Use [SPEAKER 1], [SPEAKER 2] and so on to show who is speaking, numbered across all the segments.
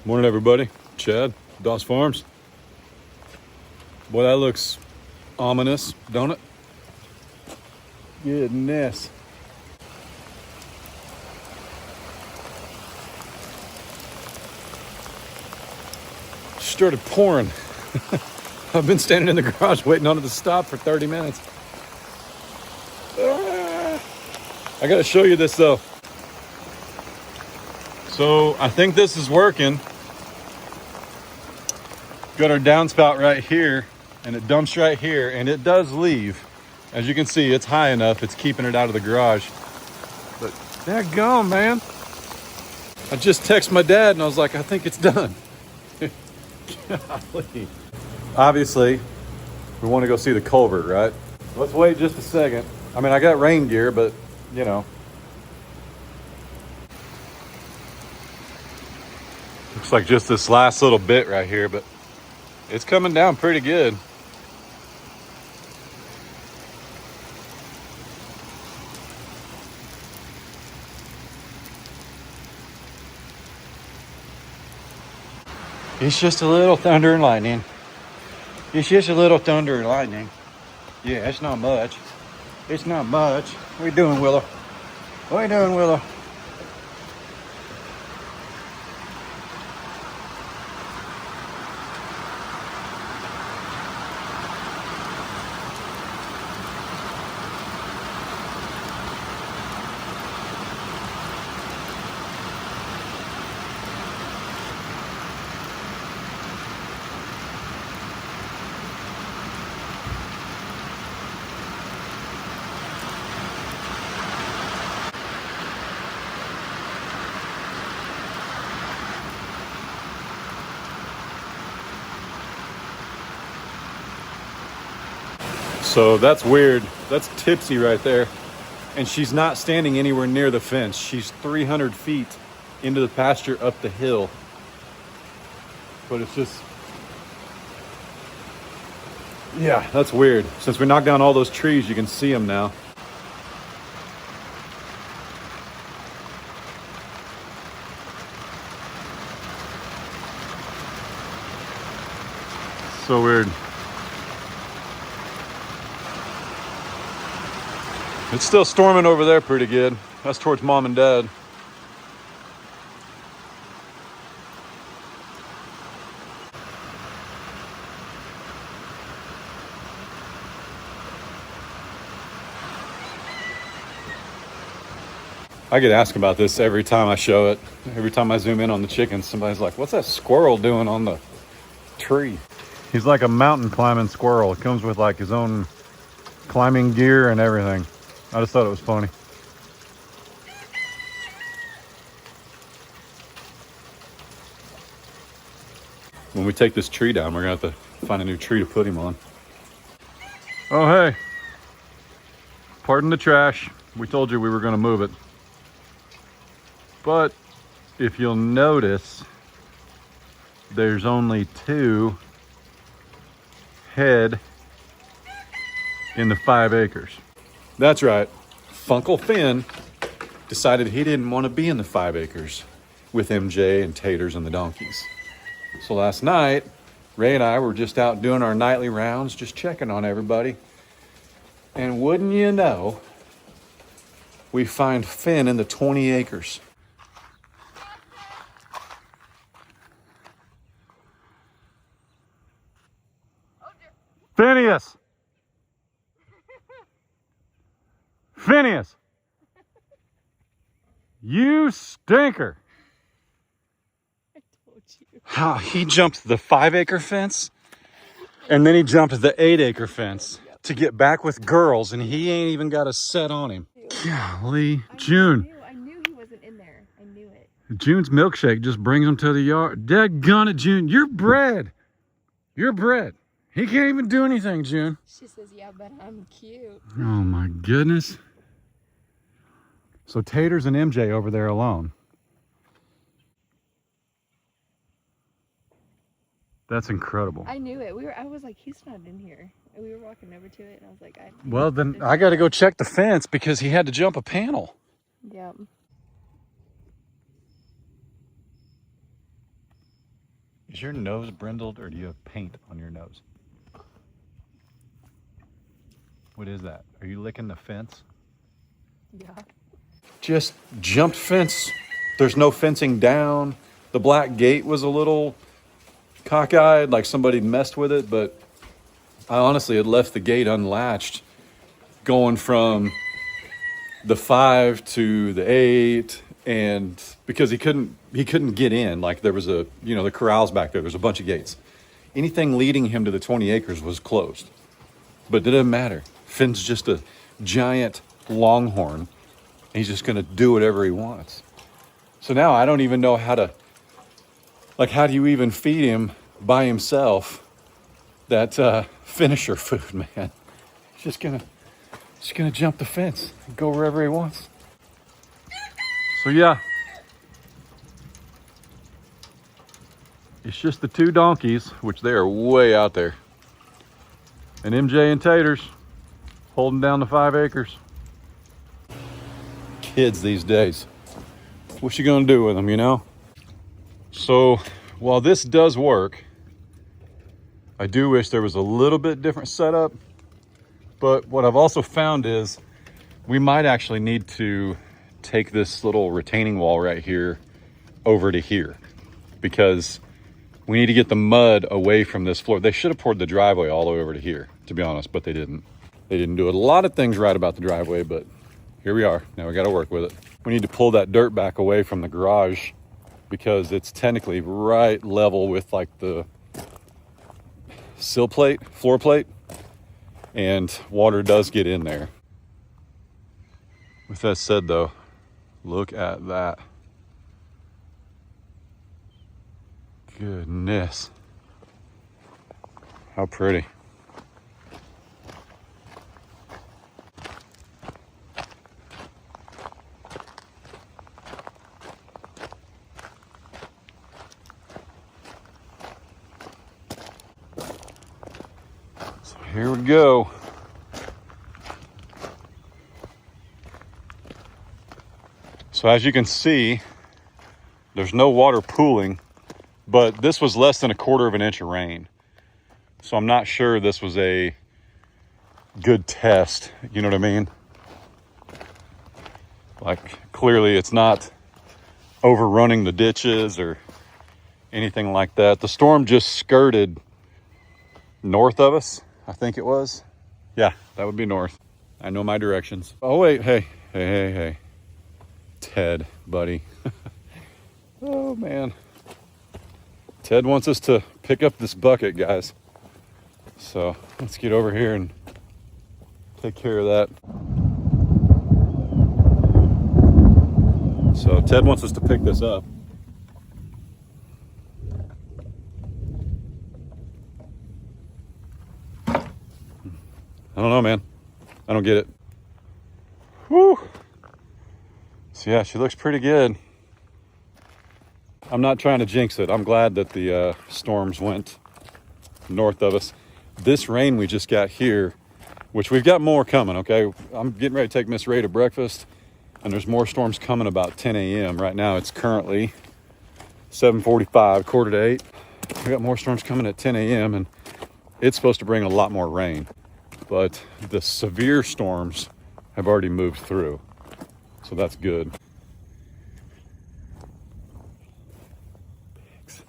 [SPEAKER 1] Morning, everybody. Chad, Doss Farms. Boy, that looks ominous, don't it? Goodness. Started pouring. I've been standing in the garage waiting on it to stop for 30 minutes. I gotta show you this though. So I think this is working. Got our downspout right here and it dumps right here and it does leave. As you can see, it's high enough, it's keeping it out of the garage. But daggone, man. I just texted my dad and I was like, I think it's done. Golly. Obviously, we want to go see the culvert, right? Let's wait just a second. I mean, I got rain gear, but you know. Looks like just this last little bit right here, but it's coming down pretty good. It's just a little thunder and lightning. It's just a little thunder and lightning. Yeah, it's not much. It's not much. What are you doing, Willow? What are you doing, Willow? So that's weird. That's Tipsy right there. And she's not standing anywhere near the fence. She's 300 feet into the pasture up the hill. But it's just, yeah, that's weird. Since we knocked down all those trees, you can see them now. So weird. It's still storming over there pretty good. That's towards Mom and Dad. I get asked about this every time I show it. Every time I zoom in on the chickens, somebody's like, what's that squirrel doing on the tree? He's like a mountain climbing squirrel. It comes with like his own climbing gear and everything. I just thought it was funny. When we take this tree down, we're gonna have to find a new tree to put him on. Oh, hey. Pardon the trash. We told you we were gonna move it. But if you'll notice, there's only 2 head in the 5 acres. That's right. Funkle Finn decided he didn't want to be in the 5 acres with MJ and Taters and the donkeys. So last night, Ray and I were just out doing our nightly rounds, just checking on everybody. And wouldn't you know, we find Finn in the 20 acres. Phineas! Phineas! You stinker!
[SPEAKER 2] I told you.
[SPEAKER 1] How he jumped the 5 acre fence and then he jumped the 8 acre fence to get back with girls, and he ain't even got a set on him. Golly. June.
[SPEAKER 2] I knew he wasn't in there. I knew it.
[SPEAKER 1] June's milkshake just brings him to the yard. Daggone it, June. You're bred. You're bred. He can't even do anything, June.
[SPEAKER 2] She says, yeah, but I'm cute.
[SPEAKER 1] Oh my goodness. So Taters and MJ over there alone. That's incredible.
[SPEAKER 2] I knew it. I was like, he's not in here. And we were walking over to it, and I was like,
[SPEAKER 1] well, then I got to go check the fence because he had to jump a panel.
[SPEAKER 2] Yeah.
[SPEAKER 1] Is your nose brindled or do you have paint on your nose? What is that? Are you licking the fence?
[SPEAKER 2] Yeah.
[SPEAKER 1] Just jumped fence. There's no fencing down. The black gate was a little cockeyed, like somebody messed with it, but I honestly had left the gate unlatched going from the 5 to the 8, and because he couldn't get in, like there was the corrals back there, there's a bunch of gates. Anything leading him to the 20 acres was closed. But it doesn't matter. Finn's just a giant longhorn. He's just going to do whatever he wants. So now I don't even know how do you even feed him by himself that finisher food, man? He's just gonna jump the fence and go wherever he wants. So yeah, it's just the 2 donkeys, which they are way out there, and MJ and Taters holding down the 5 acres. Kids these days, what you gonna do with them, you know? So while this does work, I do wish there was a little bit different setup. But what I've also found is we might actually need to take this little retaining wall right here over to here, because we need to get the mud away from this floor. They should have poured the driveway all the way over to here, to be honest, but they didn't. They didn't do a lot of things right about the driveway, but here we are. Now we got to work with it. We need to pull that dirt back away from the garage because it's technically right level with like the sill plate, floor plate, and water does get in there. With that said though, look at that. Goodness. How pretty. So here we go. So as you can see, there's no water pooling, but this was less than 1/4 inch of rain. So I'm not sure this was a good test, you know what I mean? Like clearly it's not overrunning the ditches or anything like that. The storm just skirted north of us, I think it was. Yeah, that would be north. I know my directions. Oh wait, hey. Ted, buddy. Oh man. Ted wants us to pick up this bucket, guys. So let's get over here and take care of that. So Ted wants us to pick this up. I don't know, man. I don't get it. Whew. So yeah, she looks pretty good. I'm not trying to jinx it. I'm glad that the storms went north of us. This rain we just got here, which we've got more coming, okay? I'm getting ready to take Miss Ray to breakfast, and there's more storms coming about 10 a.m. Right now it's currently 7:45, 7:45. We got more storms coming at 10 a.m. and it's supposed to bring a lot more rain. But the severe storms have already moved through. So that's good. Pigs.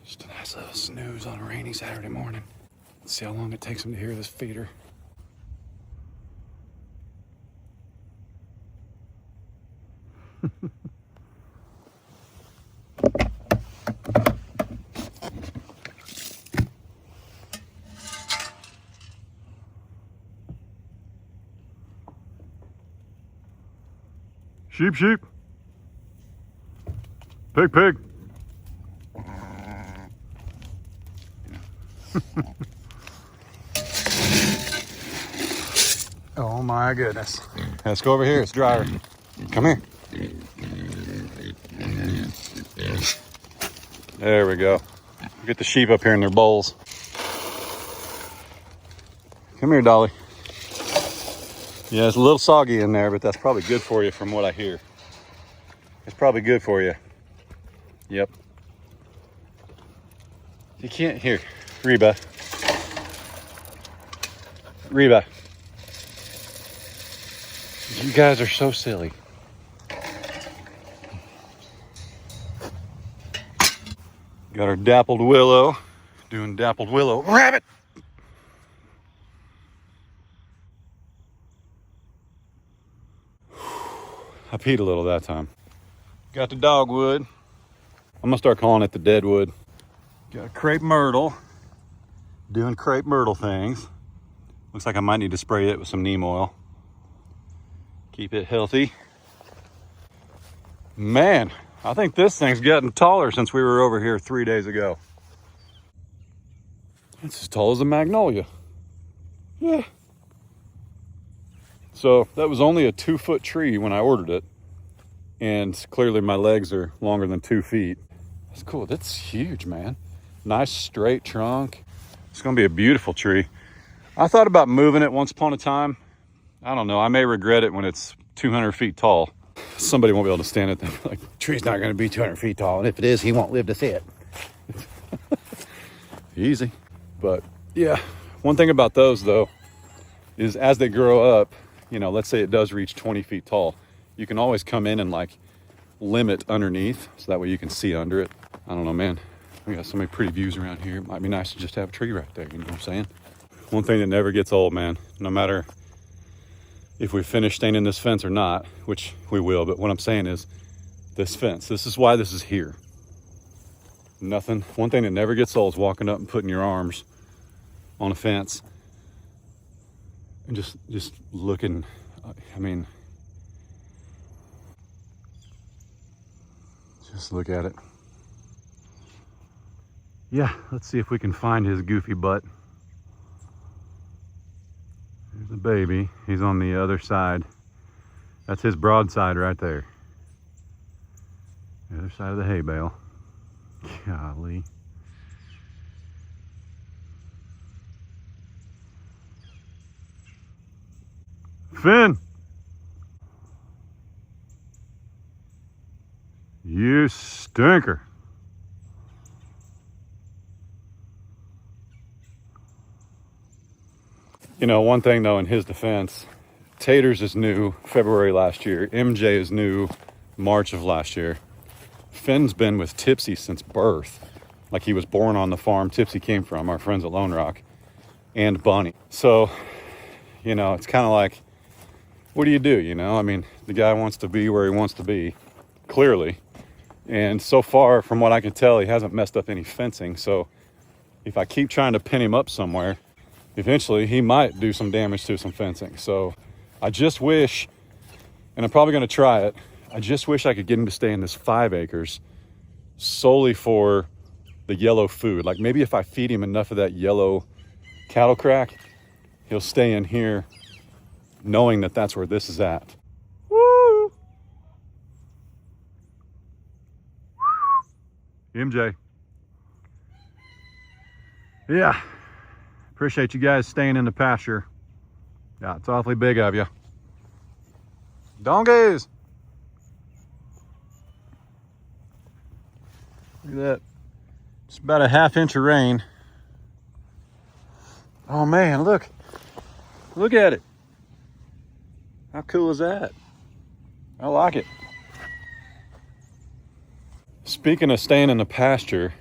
[SPEAKER 1] Just a nice little snooze on a rainy Saturday morning. Let's see how long it takes them to hear this feeder. Sheep, sheep. Pig, pig. Oh my goodness. Let's go over here, it's drier. Come here. There we go. Get the sheep up here in their bowls. Come here, Dolly. Yeah, it's a little soggy in there, but that's probably good for you from what I hear. It's probably good for you. Yep. You can't hear. Reba. Reba. You guys are so silly. Got our dappled willow. Doing dappled willow. Rabbit! I peed a little that time. Got the dogwood. I'm gonna start calling it the deadwood. Got a crepe myrtle. Doing crepe myrtle things. Looks like I might need to spray it with some neem oil. Keep it healthy. Man, I think this thing's gotten taller since we were over here 3 days ago. It's as tall as a magnolia. Yeah. So that was only a 2-foot tree when I ordered it. And clearly my legs are longer than 2 feet. That's cool. That's huge, man. Nice straight trunk. It's gonna be a beautiful tree. I thought about moving it once upon a time. I don't know, I may regret it when it's 200 feet tall. Somebody won't be able to stand it then. Like, the tree's not gonna be 200 feet tall, and if it is, he won't live to see it. Easy. But yeah, one thing about those though, is as they grow up, you know, let's say it does reach 20 feet tall, you can always come in and like limit underneath, so that way you can see under it. I don't know, man. We got so many pretty views around here. It might be nice to just have a tree right there, you know what I'm saying? One thing that never gets old, man, no matter if we finish staining this fence or not, which we will, but what I'm saying is this fence, this is why this is here. Nothing, one thing that never gets old is walking up and putting your arms on a fence and just looking. I mean, just look at it. Yeah, let's see if we can find his goofy butt. There's the baby. He's on the other side. That's his broadside right there. The other side of the hay bale. Golly. Finn! You stinker. You know, one thing though, in his defense, Taters is new February last year. MJ is new March of last year. Finn's been with Tipsy since birth. Like, he was born on the farm Tipsy came from, our friends at Lone Rock, and Bunny. So, you know, it's kind of like, what do? You know, I mean, the guy wants to be where he wants to be, clearly. And so far, from what I can tell, he hasn't messed up any fencing. So if I keep trying to pin him up somewhere, eventually he might do some damage to some fencing. So I just wish, and I'm probably going to try it, I just wish I could get him to stay in this 5 acres solely for the yellow food. Like, maybe if I feed him enough of that yellow cattle crack, he'll stay in here knowing that that's where this is at. Woo! MJ. Yeah. Appreciate you guys staying in the pasture. Yeah, it's awfully big of you. Donkeys! Look at that. It's about a ½ inch of rain. Oh man, look. Look at it. How cool is that? I like it. Speaking of staying in the pasture,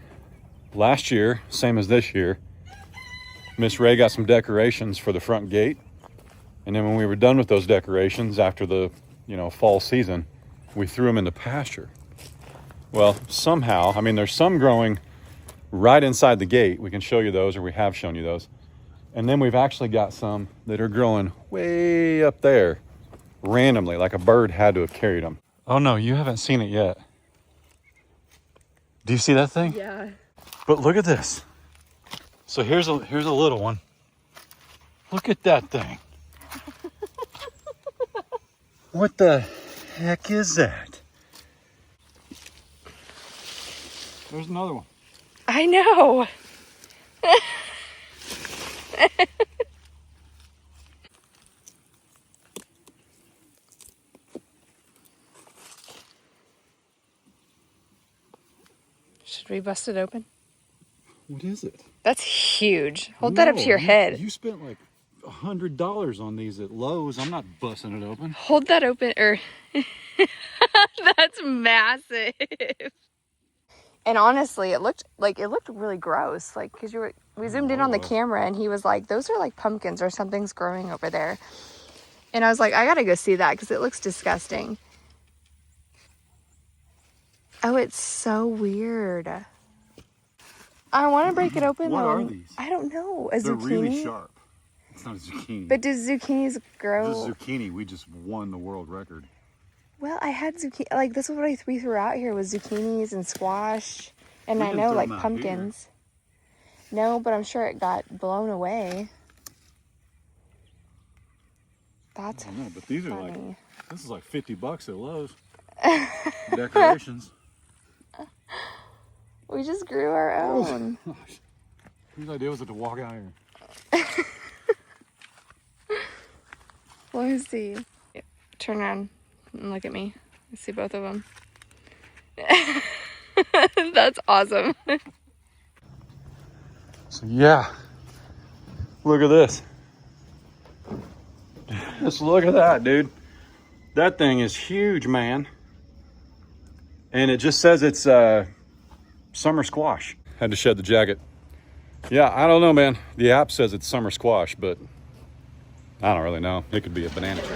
[SPEAKER 1] last year, same as this year, Miss Ray got some decorations for the front gate. And then when we were done with those decorations after the, you know, fall season, we threw them in the pasture. Well, somehow, I mean, there's some growing right inside the gate. We can show you those, or we have shown you those. And then we've actually got some that are growing way up there randomly, like a bird had to have carried them. Oh no, you haven't seen it yet. Do you see that thing?
[SPEAKER 2] Yeah.
[SPEAKER 1] But look at this. So here's a little one. Look at that thing. What the heck is that? There's another one.
[SPEAKER 2] I know. Should we bust it open?
[SPEAKER 1] What is it?
[SPEAKER 2] That's huge. Hold that up to your head.
[SPEAKER 1] You spent like $100 on these at Lowe's. I'm not busting it open.
[SPEAKER 2] Hold that open, or that's massive. And honestly, it looked really gross. Like, because we zoomed in on the camera, and he was like, "Those are like pumpkins or something's growing over there." And I was like, "I gotta go see that because it looks disgusting." Oh, it's so weird. I want to break it open.
[SPEAKER 1] What
[SPEAKER 2] though.
[SPEAKER 1] are these?
[SPEAKER 2] I don't know. A
[SPEAKER 1] They're
[SPEAKER 2] zucchini.
[SPEAKER 1] really sharp. It's not a zucchini.
[SPEAKER 2] But do zucchinis grow?
[SPEAKER 1] This zucchini, we just won the world record.
[SPEAKER 2] Well, I had zucchini. Like, this is what we threw out here was zucchinis and squash, and I know like pumpkins. No, but I'm sure it got blown away. That's
[SPEAKER 1] I know, but these
[SPEAKER 2] funny.
[SPEAKER 1] are like, this is like $50 at Lowe's. Decorations.
[SPEAKER 2] We just grew our own.
[SPEAKER 1] Oh, gosh. Whose idea was it to walk out here?
[SPEAKER 2] Let me see. Turn around and look at me. I see both of them. That's awesome.
[SPEAKER 1] So yeah, look at this. Just look at that, dude. That thing is huge, man. And it just says it's summer squash. Had to shed the jacket. Yeah, I don't know, man. The app says it's summer squash, but I don't really know. It could be a banana tree.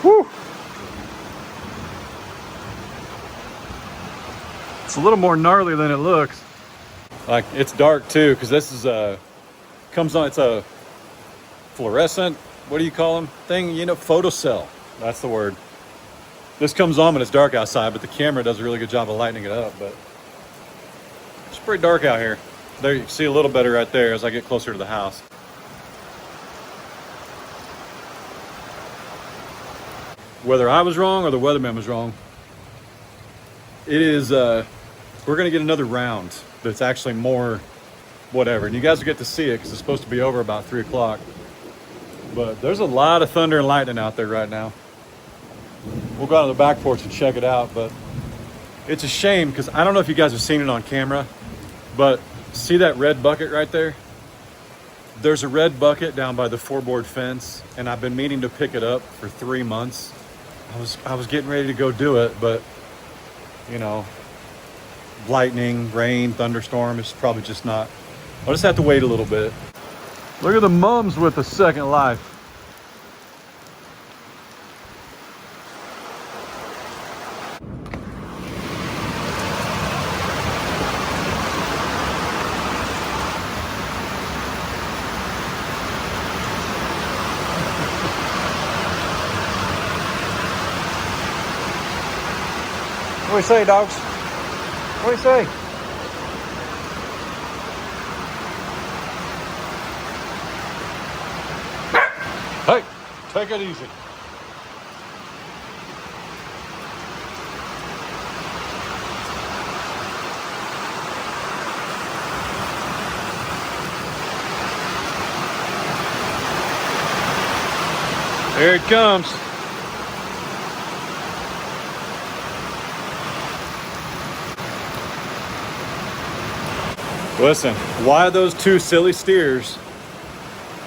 [SPEAKER 1] Whew. It's a little more gnarly than it looks. Like, it's dark too, because this is comes on, it's a fluorescent, what do you call them? Thing, you know, photocell. That's the word. This comes on when it's dark outside, but the camera does a really good job of lightening it up. But it's pretty dark out here. There, you can see a little better right there as I get closer to the house. Whether I was wrong or the weatherman was wrong, it is, we're gonna get another round that's actually more whatever. And you guys will get to see it because it's supposed to be over about 3 o'clock. But there's a lot of thunder and lightning out there right now. We'll go out on the back porch and check it out, but it's a shame because I don't know if you guys have seen it on camera, but see that red bucket right there? There's a red bucket down by the 4-board fence, and I've been meaning to pick it up for 3 months. I was getting ready to go do it, but you know, lightning, rain, thunderstorm, it's probably just not. I'll just have to wait a little bit. Look at the mums with a second life. What do you say, dogs? What do you say? Hey, take it easy. There it comes. Listen, why those two silly steers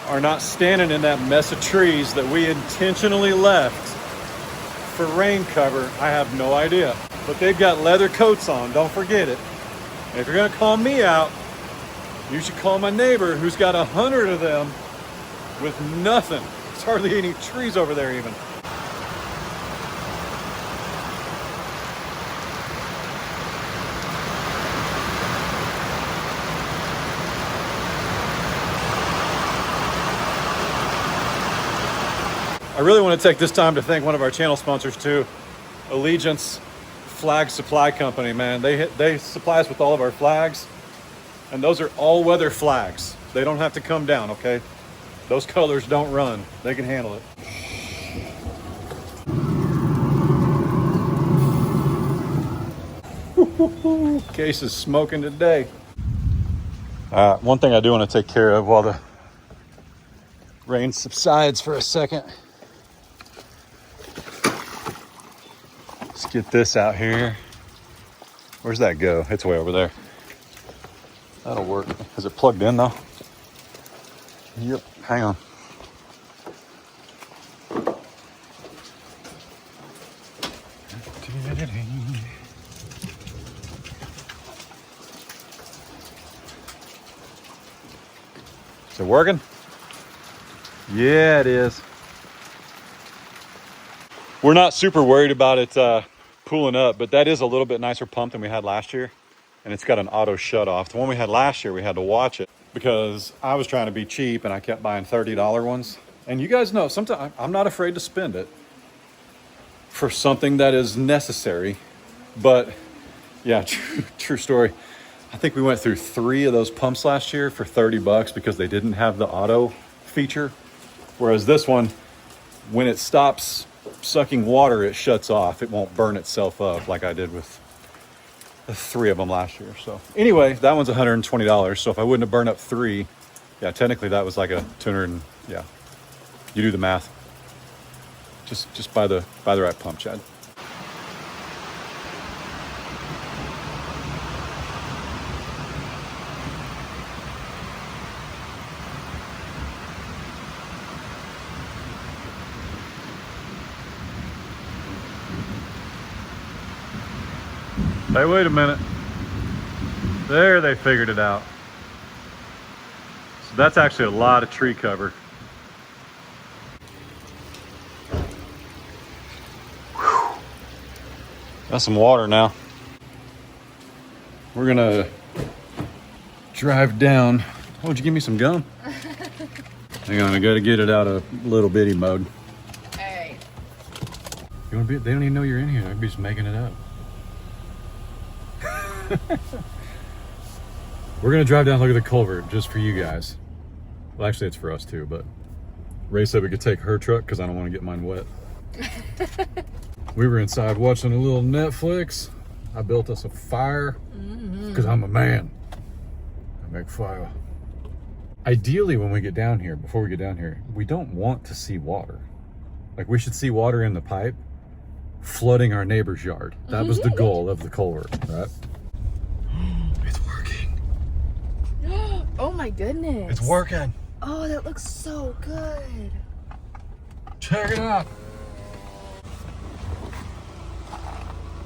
[SPEAKER 1] are not standing in that mess of trees that we intentionally left for rain cover, I have no idea. But they've got leather coats on, don't forget it. And if you're gonna call me out, you should call my neighbor who's got 100 of them with nothing. There's hardly any trees over there even. I really want to take this time to thank one of our channel sponsors too, Allegiance Flag Supply Company, man. They supply us with all of our flags, and those are all-weather flags. They don't have to come down, okay? Those colors don't run. They can handle it. Case is smoking today. One thing I do want to take care of while the rain subsides for a second. Let's get this out here. Where's that go? It's way over there. That'll work. Is it plugged in though? Yep, hang on. Is it working? Yeah, it is. We're not super worried about it pooling up, but that is a little bit nicer pump than we had last year. And it's got an auto shut off. The one we had last year, we had to watch it because I was trying to be cheap and I kept buying $30 ones. And you guys know, sometimes I'm not afraid to spend it for something that is necessary. But yeah, true story. I think we went through 3 of those pumps last year for $30 because they didn't have the auto feature. Whereas this one, when it stops sucking water, it shuts off. It won't burn itself up like I did with the 3 of them last year. So anyway, that one's $120. So if I wouldn't have burned up 3, yeah, technically that was like a 200. Yeah, you do the math. Just buy the right pump, Chad. Hey, wait a minute. There, they figured it out. So that's actually a lot of tree cover. Whew. Got some water now. We're gonna drive down. Oh, would you give me some gum? Hang on, I gotta get it out of little bitty mode.
[SPEAKER 2] Hey.
[SPEAKER 1] You wanna be? They don't even know you're in here. They'll be just making it up. We're gonna drive down, look at the culvert just for you guys. Well, actually it's for us too, but Ray said we could take her truck because I don't want to get mine wet. We were inside watching a little Netflix. I built us a fire because I'm a man. I make fire. Ideally, when we get down here, before we get down here, we don't want to see water. Like, we should see water in the pipe flooding our neighbor's yard. That was the goal of the culvert, right? It's working.
[SPEAKER 2] Oh my goodness.
[SPEAKER 1] It's working.
[SPEAKER 2] Oh, that looks so good.
[SPEAKER 1] Check it out.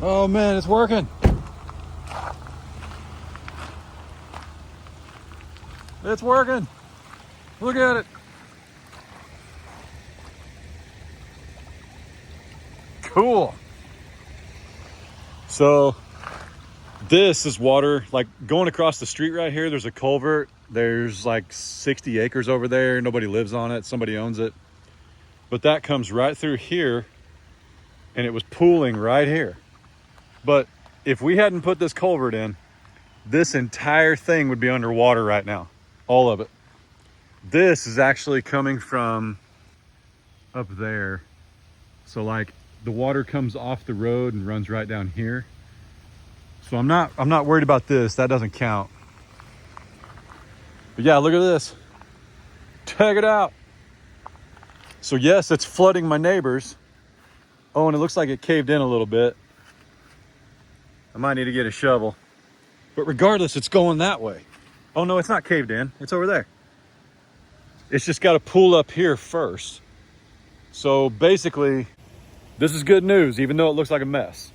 [SPEAKER 1] Oh man, it's working. It's working. Look at it. Cool. So this is water, like going across the street right here. There's a culvert. There's like 60 acres over there. Nobody lives on it. Somebody owns it. But that comes right through here, and it was pooling right here. But if we hadn't put this culvert in, this entire thing would be underwater right now. All of it. This is actually coming from up there. So like the water comes off the road and runs right down here. So I'm not worried about this. That doesn't count. But yeah, look at this. Check it out. So yes, it's flooding my neighbors. Oh, and it looks like it caved in a little bit. I might need to get a shovel. But regardless, it's going that way. Oh no, it's not caved in. It's over there. It's just got to pool up here first. So basically, This is good news, even though it looks like a mess.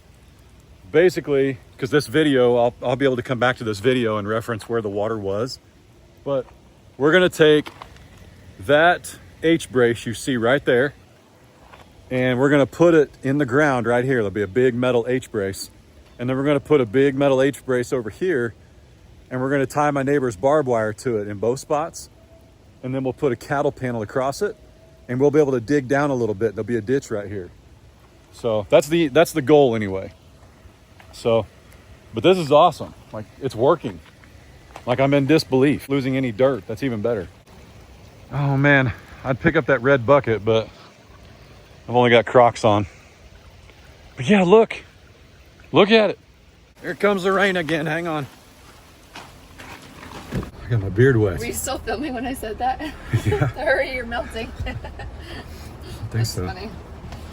[SPEAKER 1] Basically, because this video, I'll be able to come back to this video and reference where the water was. But we're gonna take that H-brace you see right there, and we're gonna put it in the ground right here. There'll be a big metal H-brace. And then we're gonna put a big metal H-brace over here, and we're gonna tie my neighbor's barbed wire to it in both spots. And then we'll put a cattle panel across it, and we'll be able to dig down a little bit. There'll be a ditch right here. So that's the goal anyway. So, but this is awesome. Like, it's working. Like, I'm in disbelief. Losing any dirt, that's even better. Oh man, I'd pick up that red bucket, but I've only got Crocs on. But yeah, look at it. Here comes the rain again, hang on. I got my beard wet.
[SPEAKER 2] Were you still filming when I said that?
[SPEAKER 1] Yeah.
[SPEAKER 2] Hurry, you're melting.
[SPEAKER 1] I think
[SPEAKER 2] That's
[SPEAKER 1] so.
[SPEAKER 2] funny.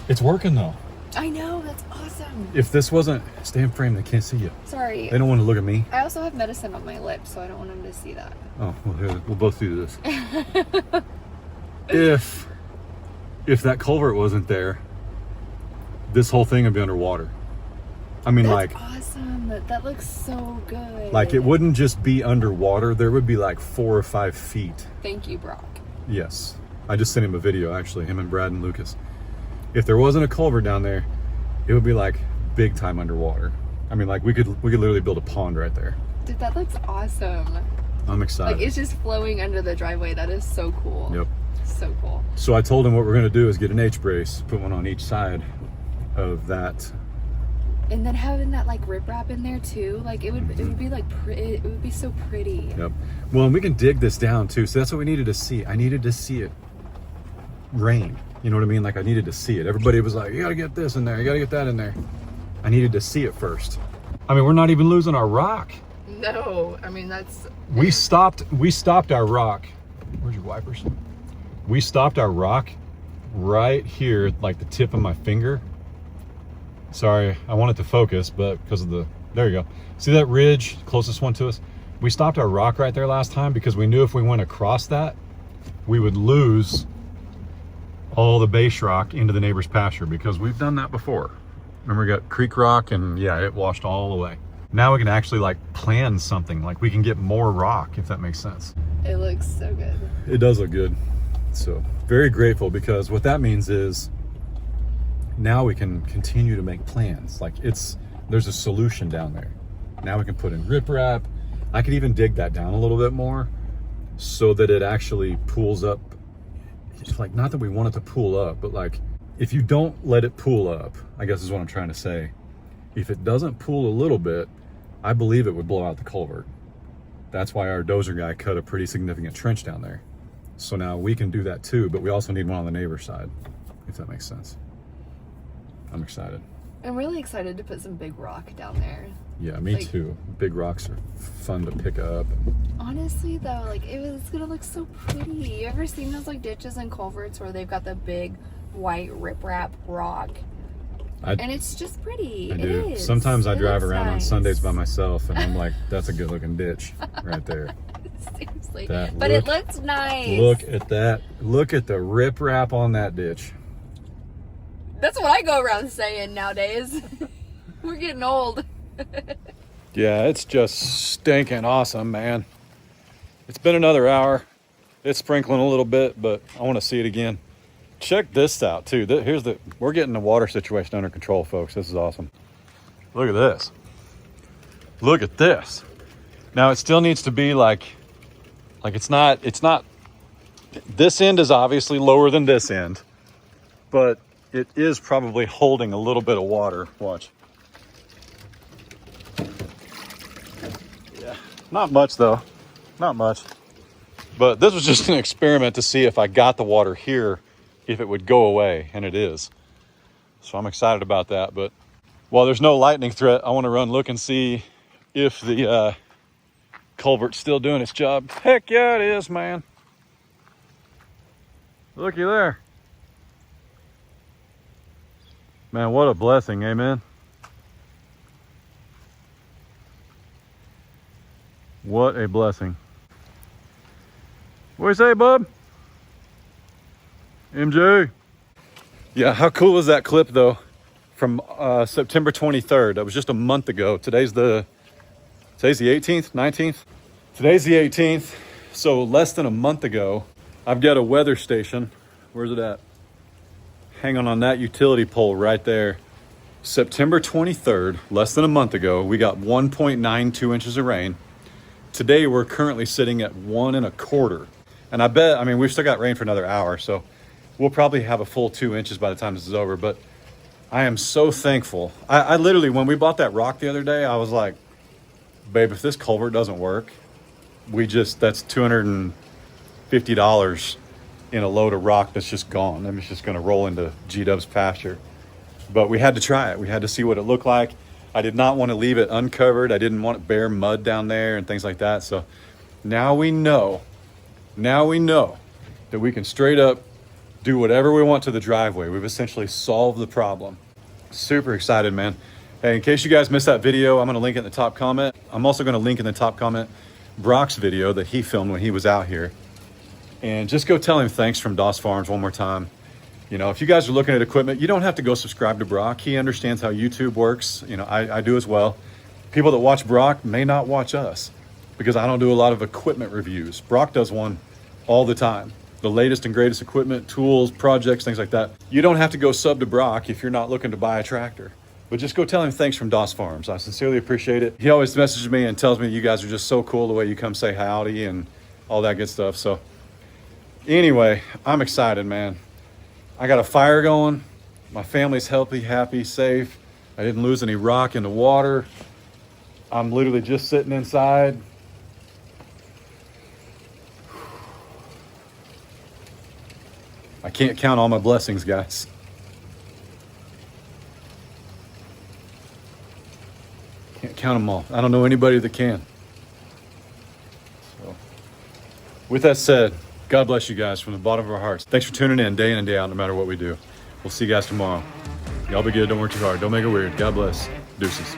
[SPEAKER 1] It's working though.
[SPEAKER 2] I know, that's awesome.
[SPEAKER 1] If this wasn't, stay in frame, they can't see you.
[SPEAKER 2] Sorry.
[SPEAKER 1] They don't want to look at me.
[SPEAKER 2] I also have medicine on my lips, so I don't want them to see that.
[SPEAKER 1] Oh, well, here, we'll both do this. If that culvert wasn't there, this whole thing would be underwater. I mean,
[SPEAKER 2] That's
[SPEAKER 1] like,
[SPEAKER 2] awesome. That looks so good.
[SPEAKER 1] like it wouldn't just be underwater. There would be like 4 or 5 feet.
[SPEAKER 2] Thank you, Brock.
[SPEAKER 1] Yes. I just sent him a video, actually, him and Brad and Lucas. If there wasn't a culvert down there, it would be like big time underwater. I mean, like we could literally build a pond right there.
[SPEAKER 2] Dude, that looks awesome.
[SPEAKER 1] I'm excited.
[SPEAKER 2] Like, it's just flowing under the driveway. That is so cool.
[SPEAKER 1] Yep.
[SPEAKER 2] So cool.
[SPEAKER 1] So I told him what we're gonna do is get an H-brace, put one on each side of that.
[SPEAKER 2] And then having that like riprap in there too, like it would be like it would be so pretty.
[SPEAKER 1] Yep. Well, and we can dig this down too. So that's what we needed to see. I needed to see it rain. You know what I mean? Like, I needed to see it. Everybody was like, you gotta get this in there, you gotta get that in there. I needed to see it first. I mean, we're not even losing our rock.
[SPEAKER 2] No, I mean, that's...
[SPEAKER 1] We stopped our rock. Where's your wipers? We stopped our rock right here, like the tip of my finger. Sorry, I wanted to focus, but because of the, there you go. See that ridge, closest one to us? We stopped our rock right there last time because we knew if we went across that, we would lose all the base rock into the neighbor's pasture, because we've done that before. Remember, we got creek rock and yeah, it washed all away. Now we can actually like plan something, like we can get more rock, if that makes sense.
[SPEAKER 2] It looks so good.
[SPEAKER 1] It does look good. So very grateful, because what that means is now we can continue to make plans. Like, there's a solution down there. Now we can put in riprap. I could even dig that down a little bit more so that it actually pools up. It's like, not that we want it to pool up, but like, if you don't let it pool up, I guess is what I'm trying to say. If it doesn't pool a little bit, I believe it would blow out the culvert. That's why our dozer guy cut a pretty significant trench down there. So now we can do that too, but we also need one on the neighbor's side, if that makes sense. I'm excited.
[SPEAKER 2] I'm really excited to put some big rock down there.
[SPEAKER 1] Yeah, me too. Big rocks are fun to pick up.
[SPEAKER 2] Honestly though, like, it's gonna look so pretty. You ever seen those like ditches and culverts where they've got the big white riprap rock? And it's just pretty.
[SPEAKER 1] I do.
[SPEAKER 2] Is.
[SPEAKER 1] Sometimes I
[SPEAKER 2] It
[SPEAKER 1] drive
[SPEAKER 2] looks
[SPEAKER 1] around on
[SPEAKER 2] nice.
[SPEAKER 1] Sundays by myself and I'm like, that's a good looking ditch right there.
[SPEAKER 2] Seriously.
[SPEAKER 1] But
[SPEAKER 2] it looks nice.
[SPEAKER 1] Look at that. Look at the riprap on that ditch.
[SPEAKER 2] That's what I go around saying nowadays. We're getting old.
[SPEAKER 1] Yeah, it's just stinking awesome, man. It's been another hour. It's sprinkling a little bit, but I want to see it again. Check this out too. We're getting the water situation under control, folks. This is awesome. Look at this. Look at this. Now it still needs to be like it's not, this end is obviously lower than this end, but it is probably holding a little bit of water. Watch. Yeah, not much though, not much. But this was just an experiment to see if I got the water here, if it would go away, and it is. So I'm excited about that. But while there's no lightning threat, I want to run look and see if the culvert's still doing its job. Heck yeah, it is, man. Looky there. Man, what a blessing, amen. What a blessing. What do you say, bub? MJ? Yeah, how cool was that clip though? From September 23rd. That was just a month ago. Today's the 18th, 19th. Today's the 18th. So less than a month ago, I've got a weather station. Where's it at? Hanging on that utility pole right there. September 23rd, less than a month ago, we got 1.92 inches of rain. Today, we're currently sitting at 1.25. And I bet, I mean, we've still got rain for another hour, so we'll probably have a full 2 inches by the time this is over. But I am so thankful. I literally, when we bought that rock the other day, I was like, babe, if this culvert doesn't work, that's $250 in a load of rock that's just gone. I'm just going to roll into G-Dub's pasture. But we had to try it. We had to see what it looked like. I did not want to leave it uncovered. I didn't want bare mud down there and things like that. So now we know that we can straight up do whatever we want to the driveway. We've essentially solved the problem. Super excited, man. Hey, in case you guys missed that video, I'm going to link it in the top comment. I'm also going to link in the top comment Brock's video that he filmed when he was out here. And just go tell him thanks from Doss Farms one more time. You know, if you guys are looking at equipment, you don't have to go subscribe to Brock. He understands how YouTube works. You know, I do as well. People that watch Brock may not watch us because I don't do a lot of equipment reviews. Brock does one all the time. The latest and greatest equipment, tools, projects, things like that. You don't have to go sub to Brock if you're not looking to buy a tractor. But just go tell him thanks from Doss Farms. I sincerely appreciate it. He always messages me and tells me you guys are just so cool the way you come say howdy and all that good stuff. So anyway, I'm excited, man. I got a fire going. My family's healthy, happy, safe. I didn't lose any rock in the water. I'm literally just sitting inside. I can't count all my blessings, guys. Can't count them all. I don't know anybody that can. So, with that said, God bless you guys from the bottom of our hearts. Thanks for tuning in day and day out, no matter what we do. We'll see you guys tomorrow. Y'all be good. Don't work too hard. Don't make it weird. God bless. Deuces.